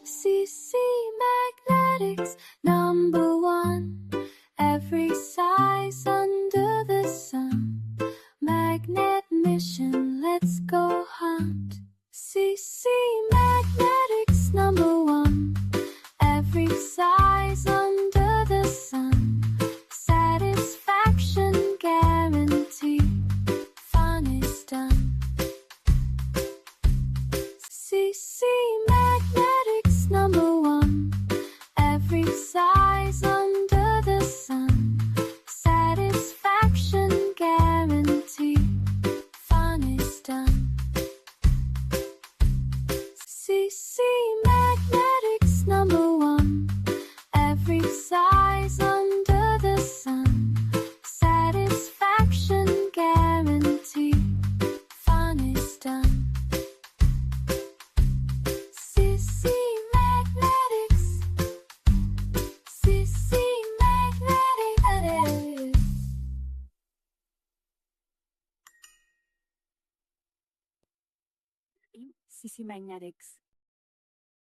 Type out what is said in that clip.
CCmagnetics, number one. Every size under the sun. Magnet mission, let's go hunt. CCmagnetics, number one. Every size under the sun. Satisfaction guaranteed. Fun is done. CCmagnetics, number one. Every size under the sun. Satisfaction guaranteed. Fun is done. CCmagnetics, number one. Every size under the sun. Satisfaction guaranteed. Fun is done. CCmagnetics. CCmagnetics. CCmagnetics.